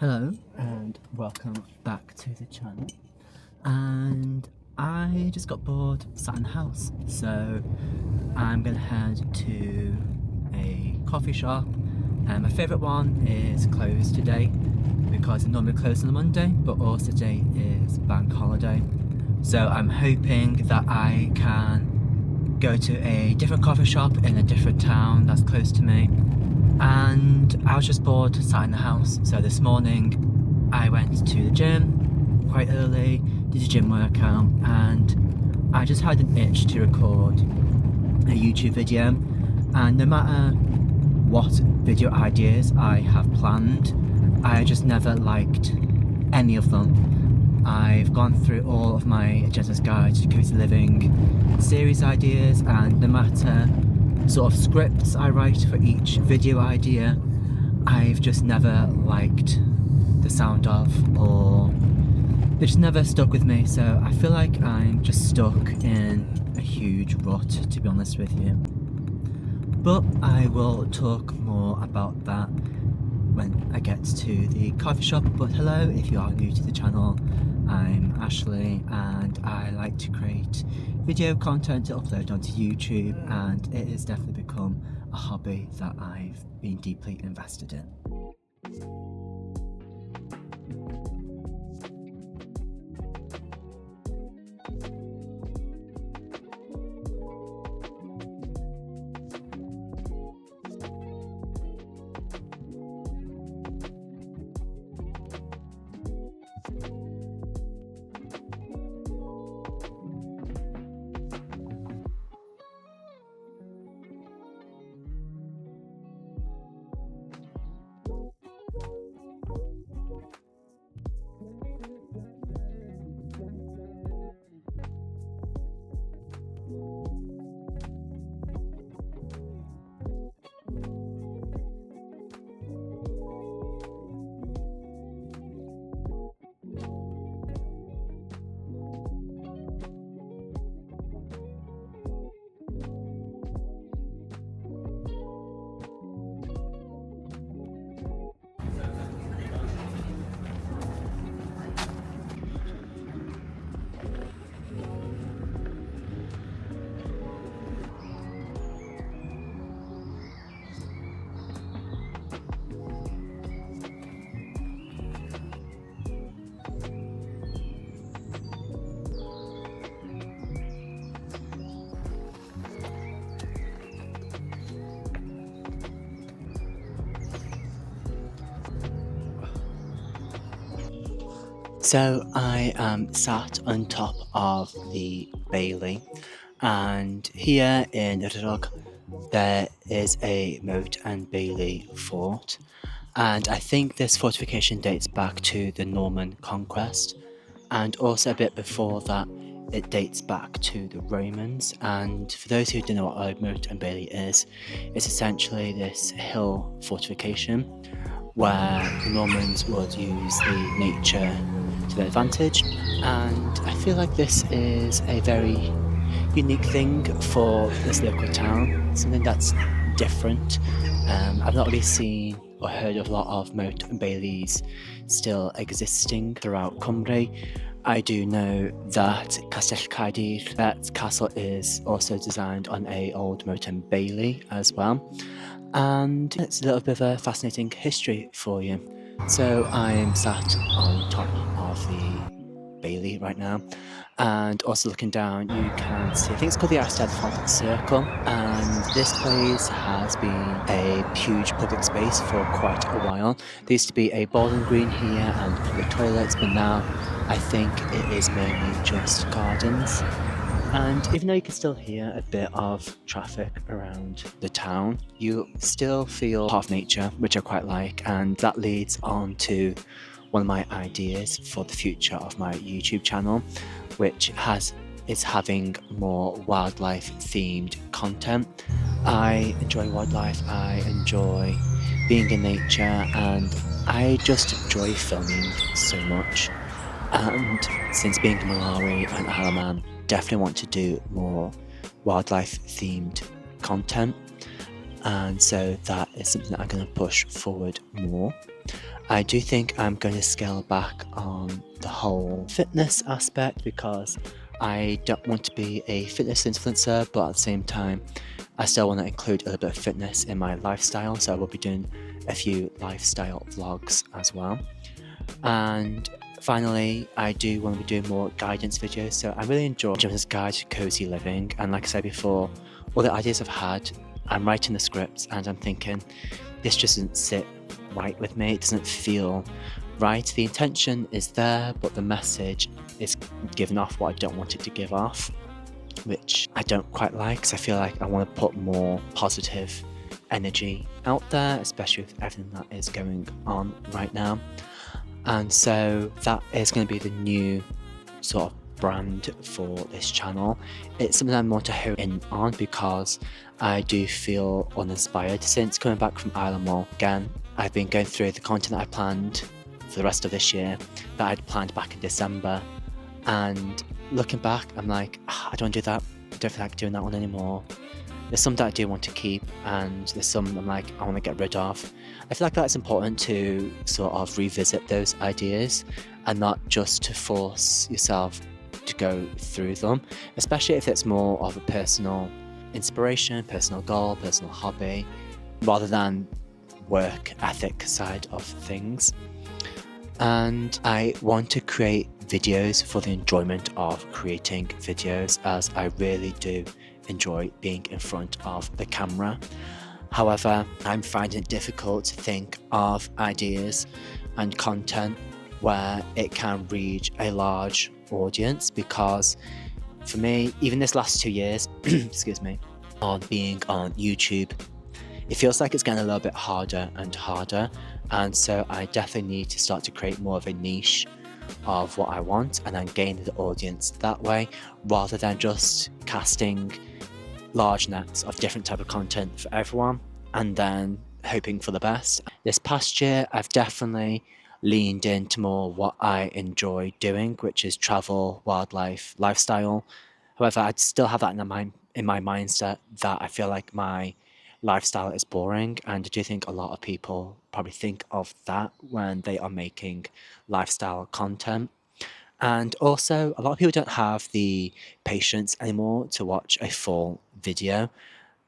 Hello and welcome back to the channel. And I just got bored, sat in the house, so I'm gonna head to a coffee shop. And my favourite one is closed today because it normally closes on a Monday, but also today is bank holiday. So I'm hoping that I can go to a different coffee shop in a different town that's close to me. And I was just bored, sat in the house. So this morning I went to the gym quite early, did a gym workout, and I just had an itch to record a YouTube video. And no matter what video ideas I have planned, I just never liked any of them. I've gone through all of my Agenda's Guide to Cozy Living series ideas, and no matter sort of scripts I write for each video idea, I've just never liked the sound of, or they just never stuck with me. So I feel like I'm just stuck in a huge rut, to be honest with you. But I will talk more about that when I get to the coffee shop. But hello, if you are new to the channel, I'm Ashley and I like to create video content to upload onto YouTube, and it has definitely become a hobby that I've been deeply invested in. So I am sat on top of the Bailey, and here in Rydog there is a Motte and Bailey fort, and I think this fortification dates back to the Norman conquest, and also a bit before that it dates back to the Romans. And for those who don't know what a Motte and Bailey is, it's essentially this hill fortification where the Normans would use the nature to their advantage, and I feel like this is a very unique thing for this local town, something that's different. I've not really seen or heard of a lot of Motte and Baileys still existing throughout Cymru. I do know that Castell Caerdydd, that castle, is also designed on a old Motte and Bailey as well, and it's a little bit of a fascinating history for you. So I'm sat on top of the Bailey right now, and also looking down you can see, I think it's called the Eisteddfod Circle, and this place has been a huge public space for quite a while. There used to be a bowling green here and public toilets, but now I think it is mainly just gardens. And even though you can still hear a bit of traffic around the town, you still feel part of nature, which I quite like, and that leads on to one of my ideas for the future of my YouTube channel, which is having more wildlife themed content. I enjoy wildlife, I enjoy being in nature, and I just enjoy filming so much. And since being in Malawi and Isle of Man, definitely want to do more wildlife themed content. and so that is something that I'm going to push forward more. I do think I'm going to scale back on the whole fitness aspect because I don't want to be a fitness influencer, but at the same time, I still want to include a little bit of fitness in my lifestyle. So I will be doing a few lifestyle vlogs as well. And finally, I do want to be doing more guidance videos. So I really enjoy this guide to cozy living. And like I said before, all the ideas I've had, I'm writing the scripts and I'm thinking, this just doesn't sit right with me. It doesn't feel right. The intention is there, but the message is giving off what I don't want it to give off, which I don't quite like because I feel like I want to put more positive energy out there, especially with everything that is going on right now. And so that is going to be the new sort of brand for this channel. It's something I want to hone in on because I do feel uninspired since coming back from Island Mall. Again, I've been going through the content that I planned for the rest of this year that I'd planned back in December, and looking back I'm like, I don't do that, I don't feel like doing that one anymore. There's some that I do want to keep and there's some I'm like, I want to get rid of. I feel like that's important to sort of revisit those ideas and not just to force yourself to go through them, especially if it's more of a personal inspiration, personal goal, personal hobby, rather than work ethic side of things. And I want to create videos for the enjoyment of creating videos, as I really do enjoy being in front of the camera. However, I'm finding it difficult to think of ideas and content where it can reach a large audience, because for me, even this last 2 years, excuse me, on being on YouTube, it feels like it's getting a little bit harder and harder. And so I definitely need to start to create more of a niche of what I want and then gain the audience that way, rather than just casting large nets of different type of content for everyone and then hoping for the best. This past year, I've definitely leaned into more what I enjoy doing, which is travel, wildlife, lifestyle. However, I'd still have that in my mindset that I feel like my lifestyle is boring, and I do think a lot of people probably think of that when they are making lifestyle content. And also, a lot of people don't have the patience anymore to watch a full video,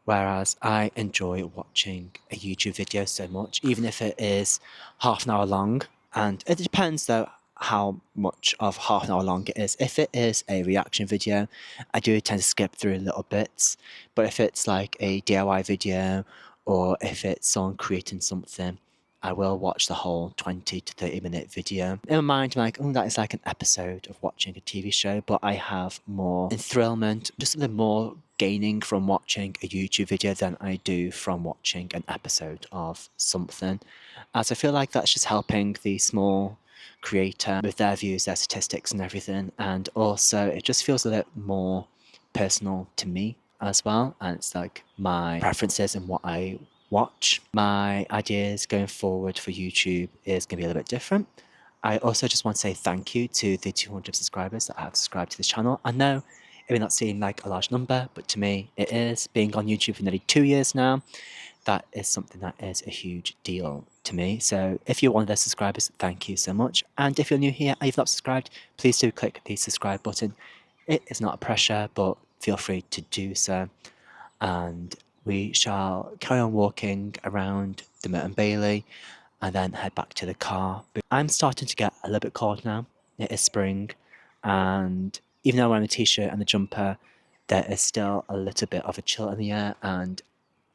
whereas I enjoy watching a YouTube video so much, even if it is half an hour long. And it depends though how much of half an hour long it is. If it is a reaction video, I do tend to skip through little bits. But if it's like a DIY video or if it's someone creating something, I will watch the whole 20 to 30-minute video. In my mind, I'm like, oh, that is like an episode of watching a TV show, but I have more enthrillment, just something more gaining from watching a YouTube video than I do from watching an episode of something, as I feel like that's just helping the small creator with their views, their statistics and everything, and also it just feels a little more personal to me as well, and it's like my preferences and what I watch. My ideas going forward for YouTube is going to be a little bit different. I also just want to say thank you to the 200 subscribers that have subscribed to this channel. I know it may not seem like a large number, but to me it is. Being on YouTube for nearly 2 years now, that is something that is a huge deal to me. So if you're one of those subscribers, thank you so much. And if you're new here and you've not subscribed, please do click the subscribe button. It is not a pressure, but feel free to do so. And we shall carry on walking around the Motte and Bailey and then head back to the car. But I'm starting to get a little bit cold now. It is spring, and even though I'm wearing a t-shirt and a jumper, there is still a little bit of a chill in the air, and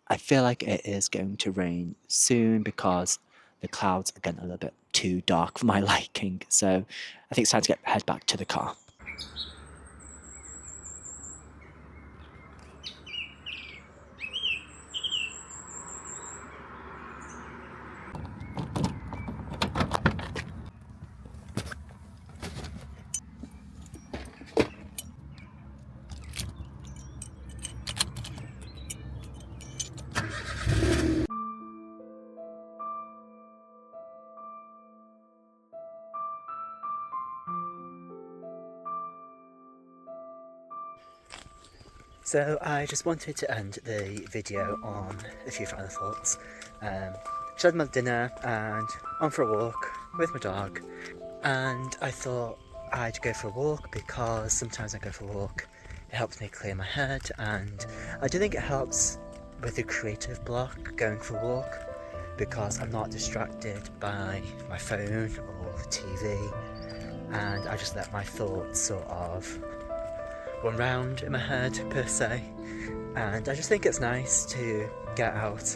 I feel like it is going to rain soon because the clouds are getting a little bit too dark for my liking. So I think it's time to head back to the car. So I just wanted to end the video on a few final thoughts. Just had my dinner and on for a walk with my dog, and I thought I'd go for a walk because sometimes I go for a walk, it helps me clear my head, and I do think it helps with the creative block going for a walk because I'm not distracted by my phone or TV, and I just let my thoughts sort of run round in my head per se. And I just think it's nice to get out,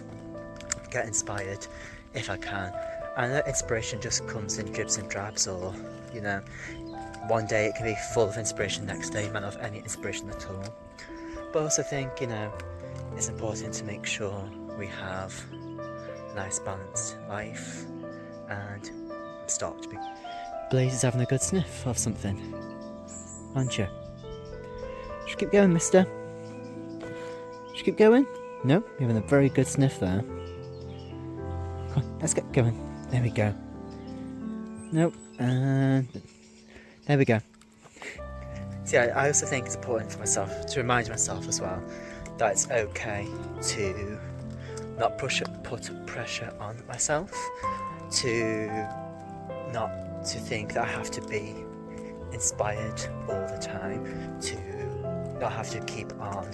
get inspired if I can, and that inspiration just comes in dribs and drabs, or you know, one day it can be full of inspiration, next day you might not have any inspiration at all. But I also think, you know, it's important to make sure we have a nice balanced life. And stopped. Blaze is having a good sniff of something, aren't you? Should keep going, mister. Should keep going? No, you're having a very good sniff there. Come on, let's get going. There we go. Nope, and there we go. So yeah, I also think it's important for myself to remind myself as well that it's okay to not put pressure on myself, to not to think that I have to be inspired all the time, to not have to keep on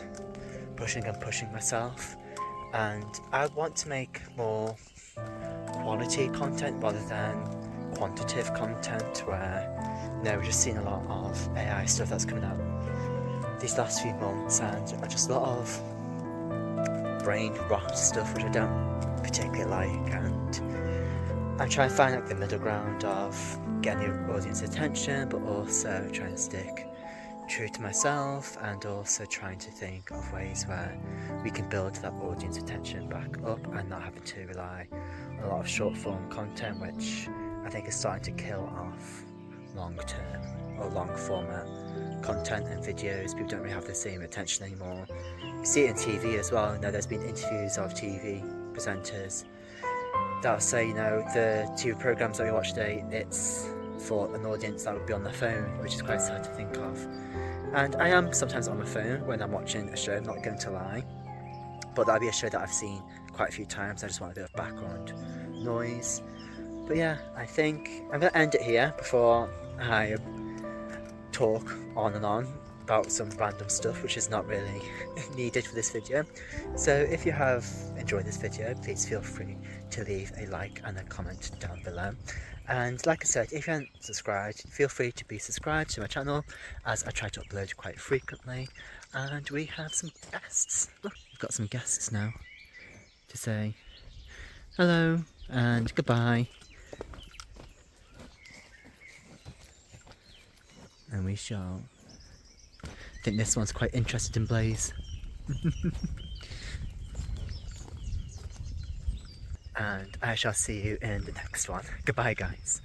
pushing and pushing myself. And I want to make more quality content rather than quantitative content, where you know, we're just seeing a lot of AI stuff that's coming out these last few months, and just a lot of brain rot stuff which I don't particularly like. And I'm trying to find like the middle ground of getting the audience attention, but also trying to stick true to myself, and also trying to think of ways where we can build that audience attention back up and not having to rely on a lot of short form content, which I think is starting to kill off long term or long format content and videos. People don't really have the same attention anymore. You see it in TV as well. You know, there's been interviews of TV presenters that'll say, you know, the TV programs that we watch today, it's for an audience that would be on their phone, which is quite sad to think of. And I am sometimes on my phone when I'm watching a show, I'm not going to lie, but that'll be a show that I've seen quite a few times. I just want a bit of background noise. But yeah, I think I'm going to end it here before I talk on and on about some random stuff which is not really needed for this video. So if you have enjoyed this video, please feel free to leave a like and a comment down below. And like I said, if you haven't subscribed, feel free to be subscribed to my channel, as I try to upload quite frequently. And we have some guests. Look, we've got some guests now to say hello and goodbye. And we shall. I think this one's quite interested in Blaze. And I shall see you in the next one. Goodbye, guys.